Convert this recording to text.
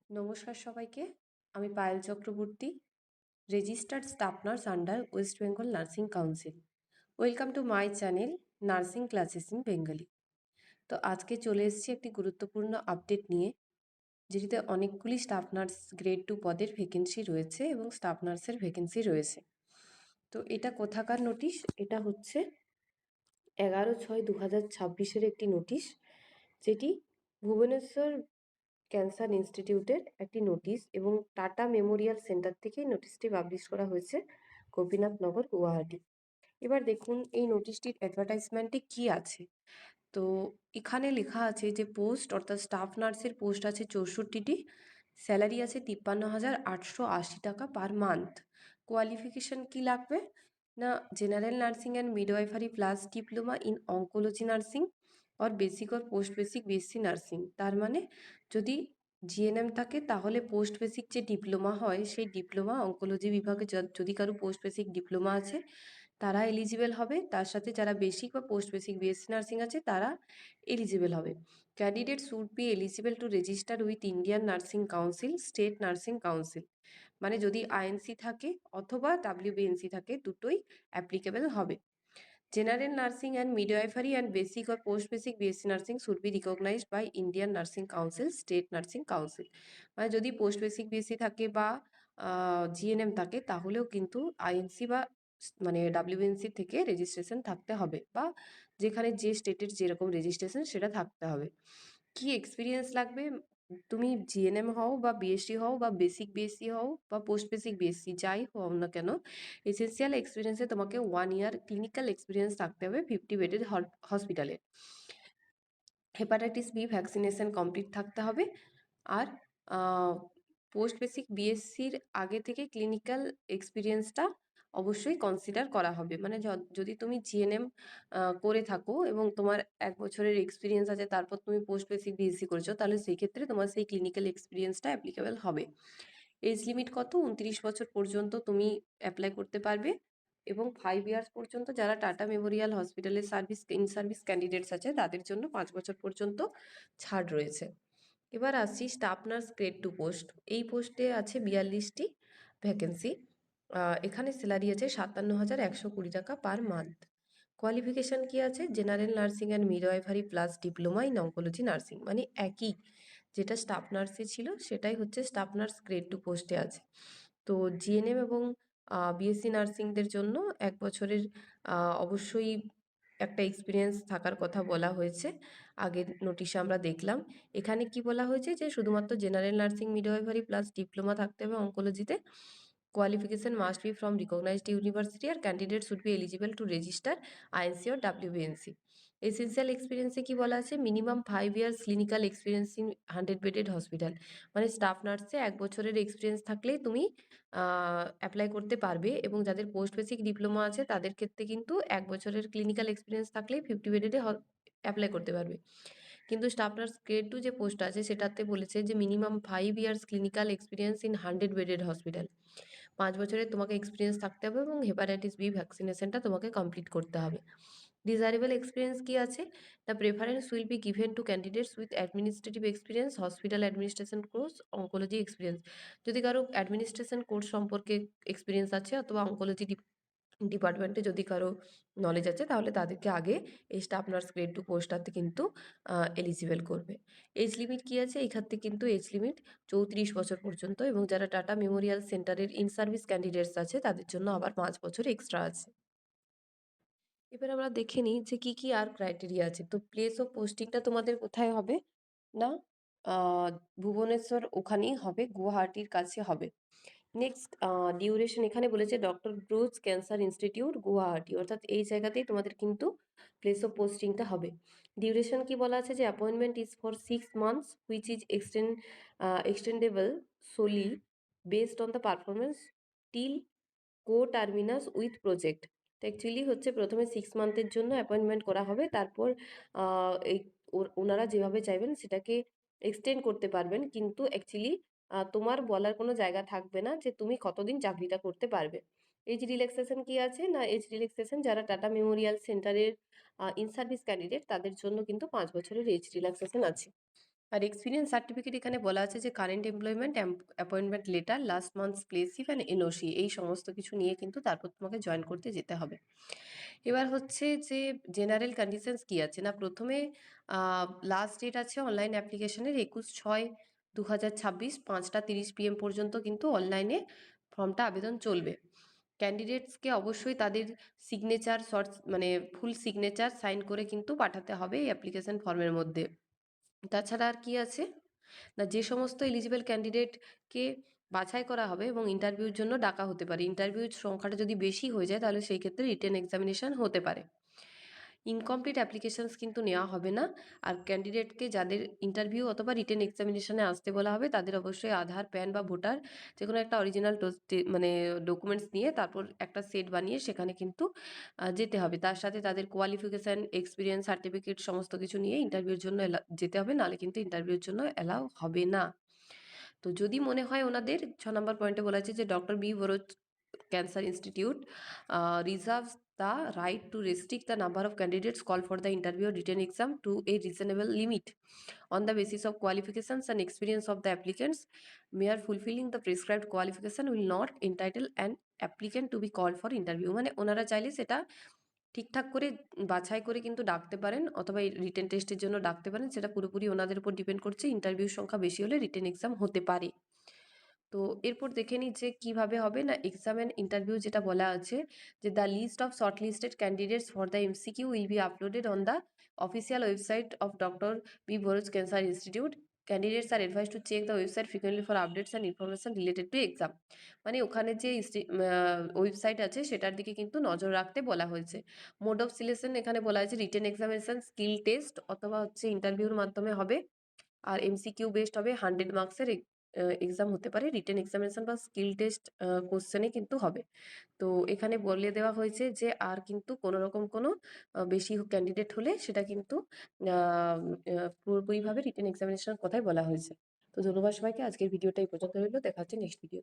নমস্কার সবাইকে। আমি Payel Chakraborty, registered staff nurse under West Bengal nursing council. Welcome to my channel nursing classes in Bengali. তো আজকে চলে এসেছি একটি গুরুত্বপূর্ণ আপডেট নিয়ে, যেটিতে অনেকগুলি স্টাফ নার্স গ্রেড 2 পদের ভ্যাকেন্সি রয়েছে এবং স্টাফ নার্সের ভ্যাকেন্সি রয়েছে। তো এটা কোথাকার নোটিশ? এটা হচ্ছে 11/6/2026 একটি নোটিশ, যেটি ভুবনেশ্বর ক্যান্সার ইনস্টিটিউটের একটি নোটিশ এবং টাটা মেমোরিয়াল সেন্টার থেকে নোটিশটি পাবলিশ করা হয়েছে, গোপীনাথনগর, গুয়াহাটি। এবার দেখুন এই নোটিশটির অ্যাডভার্টাইজমেন্টে কি আছে। তো এখানে লেখা আছে যে পোস্ট অর্থাৎ স্টাফ নার্সের পোস্ট আছে 64টি, স্যালারি আছে 53,880 টাকা পার মান্থ। কোয়ালিফিকেশন কি লাগবে না, general nursing and midwifery plus diploma in oncology nursing or basic or post basic BSc nursing. তার মানে যদি জিএনএম থাকে তাহলে পোস্ট বেসিক যে ডিপ্লোমা হয় সেই ডিপ্লোমা অঙ্কোলজি বিভাগে যদি কারো পোস্ট বেসিক ডিপ্লোমা আছে তারা এলিজিবল হবে। তার সাথে যারা বেসিক বা পোস্ট বেসিক বিএসসি নার্সিং আছে তারা এলিজিবল হবে। Candidate should be eligible to register with Indian nursing council, state nursing council. মানে যদি আইএনসি থাকে অথবা ডাব্লিউবিএনসি থাকে, দুটোই অ্যাপ্লিকেবল হবে। General nursing and midwifery and basic or post-basic BSc nursing should be recognized by Indian Nursing Council, State Nursing Council। মানে যদি post basic BSc থাকে বা জিএনএম থাকে তাহলেও কিন্তু আইএনসি বা মানে ডাব্লিউএনসি থেকে রেজিস্ট্রেশন থাকতে হবে, বা যেখানে যে স্টেটের যেরকম রেজিস্ট্রেশন সেটা থাকতে হবে। কি এক্সপিরিয়েন্স লাগবে? তুমি জিএনএম হও বা বিএসসি হও বা বেসিক বিএসসি হও বা পোস্ট বেসিক বিএসসি যাই হও না কেন, এসেন্সিয়াল এক্সপিরিয়েন্সে তোমাকে 1 ইয়ার ক্লিনিক্যাল এক্সপিরিয়েন্স থাকতে হবে 50 বেডের হসপিটালে। হেপাটাইটিস বি ভ্যাকসিনেশন কমপ্লিট থাকতে হবে। আর পোস্ট বেসিক বিএসসির আগে থেকে ক্লিনিক্যাল এক্সপিরিয়েন্সটা অবশ্যই কনসিডার করা হবে। মানে যদি তুমি জিএনএম করে থাকো এবং তোমার 1 বছরের এক্সপিরিয়েন্স আছে, তারপর তুমি পোস্ট বেসিক বিএসসি করেছো, তাহলে সেই ক্ষেত্রে তোমার সেই ক্লিনিক্যাল এক্সপিরিয়েন্সটা অ্যাপ্লিকেবল হবে। এজ লিমিট কত? 29 বছর পর্যন্ত তুমি অ্যাপ্লাই করতে পারবে এবং 5 ইয়ার্স পর্যন্ত যারা টাটা মেমোরিয়াল হসপিটালের ইন সার্ভিস ক্যান্ডিডেটস আছে তাদের জন্য 5 বছর পর্যন্ত ছাড় রয়েছে। এবার আসছি স্টাফ নার্স গ্রেড 2 পোস্ট। এই পোস্টে আছে 42টি ভ্যাকেন্সি। এখানে স্যালারি আছে 57,120 টাকা পার মান্থ। কোয়ালিফিকেশান কি আছে? General nursing and midwifery plus diploma in oncology nursing. মানে একই, যেটা স্টাফ নার্সে ছিল সেটাই হচ্ছে স্টাফ নার্স গ্রেড 2 পোস্টে আছে। তো জিএনএম এবং বিএসসি নার্সিংদের জন্য 1 বছরের অবশ্যই একটা এক্সপিরিয়েন্স থাকার কথা বলা হয়েছে। আগের নোটিশে আমরা দেখলাম। এখানে কি বলা হয়েছে যে শুধুমাত্র general nursing midwifery plus diploma থাকতে হবে অঙ্কোলজিতে। Qualification must be from recognised university আর candidate should be eligible to register INC or WBNC. Essential এক্সপিরিয়েন্সে কি বলা আছে? Minimum 5 years clinical experience in 100 bedded hospital. মানে স্টাফ নার্সে 1 বছরের এক্সপিরিয়েন্স থাকলেই তুমি অ্যাপ্লাই করতে পারবে, এবং যাদের পোস্ট বেসিক ডিপ্লোমা আছে তাদের ক্ষেত্রে কিন্তু 1 বছরের ক্লিনিক্যাল এক্সপিরিয়েন্স থাকলেই 50 বেডেডে অ্যাপ্লাই করতে পারবে। কিন্তু স্টাফ নার্স গ্রেড 2 যে পোস্ট আছে সেটাতে বলেছে যে minimum 5 years clinical experience in 100 bedded hospital. 5 বছরের তোমাকে এক্সপিরিয়েন্স থাকতে হবে এবং হেপাটাইটিস বি ভ্যাকসিনেশনটা তোমাকে কমপ্লিট করতে হবে। ডিজায়ারেবল এক্সপিরিয়েন্স কি আছে? The preference will be given to candidates with administrative experience, hospital administration course, oncology experience. যদি কারো অ্যাডমিনিস্ট্রেশন কোর্স সম্পর্কে এক্সপিরিয়েন্স আছে অথবা অঙ্কোলজি ডিপার্টমেন্টে যদি কারো নলেজ আছে তাহলে তাদেরকে আগে এই স্টাফ নার্স গ্রেড 2 পোস্টটাতে কিন্তু এলিজিবল করবে। এজ লিমিট কি আছে? এক্ষেত্রে কিন্তু এজ লিমিট 34 বছর পর্যন্ত, এবং যারা টাটা মেমোরিয়াল সেন্টারের ইন সার্ভিস ক্যান্ডিডেটস আছে তাদের জন্য আবার 5 বছর এক্সট্রা আছে। এবার আমরা দেখে নিই যে কি আর ক্রাইটেরিয়া আছে। তো প্লেস অফ পোস্টিংটা তোমাদের কোথায় হবে না, ভুবনেশ্বর ওখানেই হবে, গুয়াহাটির কাছে হবে। নেক্সট ডিউরেশন এখানে বলেছে doctor brooch cancer institute, Guwahati, অর্থাৎ এই জায়গাতেই তোমাদের কিন্তু প্লেস অফ পোস্টিংটা হবে। ডিউরেশন কি বলা আছে? যে appointment is for 6 months which is extendable Solly based on the performance till terminus with project. তো অ্যাকচুয়ালি হচ্ছে প্রথমে 6 মান্থের জন্য অ্যাপয়েন্টমেন্ট করা হবে, তারপর এই ওনারা যেভাবে চাইবেন সেটাকে এক্সটেন্ড করতে পারবেন, কিন্তু অ্যাকচুয়ালি তোমার বলার কোনো জায়গা থাকবে না যে তুমি কতদিন চাকরিটা করতে পারবে। এজ রিল্যাক্সেশন কি আছে না, এজ রিল্যাক্সেশন যারা টাটা মেমোরিয়াল সেন্টারের ইন সার্ভিস ক্যান্ডিডেট তাদের জন্য কিন্তু 5 বছরের এজ রিল্যাক্সেশন আছে। আর এক্সপিরিয়েন্স সার্টিফিকেট এখানে বলা আছে যে current employment, appointment letter, last months pay slip and NOC, এই সমস্ত কিছু নিয়ে কিন্তু তারপর তোমাকে জয়েন করতে যেতে হবে। এবার হচ্ছে যে জেনারেল কন্ডিশনস কি আছে না, প্রথমে লাস্ট ডেট আছে অনলাইন অ্যাপ্লিকেশনের 21/6/2026 5:30 PM পর্যন্ত কিন্তু অনলাইনে ফর্মটা আবেদন চলবে। ক্যান্ডিডেটসকে অবশ্যই তাদের সিগনেচার শর্ট মানে ফুল সিগনেচার সাইন করে কিন্তু পাঠাতে হবে এই অ্যাপ্লিকেশন ফর্মের মধ্যে। তাছাড়া আর কি আছে না, যে সমস্ত এলিজিবল ক্যান্ডিডেটকে বাছাই করা হবে এবং ইন্টারভিউর জন্য ডাকা হতে পারে, ইন্টারভিউর সংখ্যাটা যদি বেশি হয়ে যায় তাহলে সেই ক্ষেত্রে রিটেন এক্সামিনেশন হতে পারে। ইনকমপ্লিট অ্যাপ্লিকেশনস কিন্তু নেওয়া হবে না। আর ক্যান্ডিডেটকে যাদের ইন্টারভিউ অথবা রিটেন এক্সামিনেশনে আসতে বলা হবে তাদের অবশ্যই আধার, প্যান বা ভোটার যে কোনো একটা অরিজিনাল মানে ডকুমেন্টস নিয়ে তারপর একটা সেট বানিয়ে সেখানে কিন্তু যেতে হবে। তার সাথে তাদের কোয়ালিফিকেশান, এক্সপিরিয়েন্স সার্টিফিকেট সমস্ত কিছু নিয়ে ইন্টারভিউর জন্য যেতে হবে, নাহলে কিন্তু ইন্টারভিউর জন্য অ্যালাউ হবে না। তো যদি মনে হয় ওনাদের 6 নম্বর পয়েন্টে বলা আছে যে doctor B Borooah cancer institute reserves the right to restrict the number of candidates called for the interview or written exam to a reasonable limit on the basis of qualifications and experience of the applicants. Mere fulfilling the prescribed qualification will not entitle an applicant to be called for interview। মানে ওনারা চাইলে সেটা ঠিকঠাক করে বাছাই করে কিন্তু ডাকতে পারেন অথবা এই রিটেন টেস্টের জন্য ডাকতে পারেন, সেটা পুরোপুরি ওনাদের উপর ডিপেন্ড করছে। ইন্টারভিউর সংখ্যা বেশি হলে রিটেন এক্সাম হতে পারে। তো এরপর দেখে নিই যে কিভাবে হবে না, এক্সাম অ্যান্ড ইন্টারভিউ যেটা বলা আছে যে the list of shortlisted candidates for the MCQ will be uploaded on the official website of doctor B ভরোজ cancer institute. Candidates are advise to check the website frequently for updates and information related to exam. মানে ওখানে যে website আছে সেটার দিকে কিন্তু নজর রাখতে বলা হয়েছে। মোড অফ সিলেকশন এখানে বলা হয়েছে রিটেন এক্সামিনেশন, স্কিল টেস্ট অথবা হচ্ছে ইন্টারভিউর মাধ্যমে হবে। আর এমসিকিউ বেসড হবে, 100 মার্কসের এক্সাম হতে পারে, রিটেন এক্সামিনেশন বা স্কিল টেস্ট কোশ্চেনে কিন্তু হবে। তো এখানে বলে দেওয়া হয়েছে যে আর কিন্তু কোনো রকম কোনো বেশি ক্যান্ডিডেট হলে সেটা কিন্তু পুরোপুরিভাবে রিটেন এক্সামিনেশনের কথাই বলা হয়েছে। তো ধন্যবাদ সবাইকে, আজকের ভিডিওটা এই পর্যন্ত রইলো, দেখা হচ্ছে নেক্সট ভিডিও।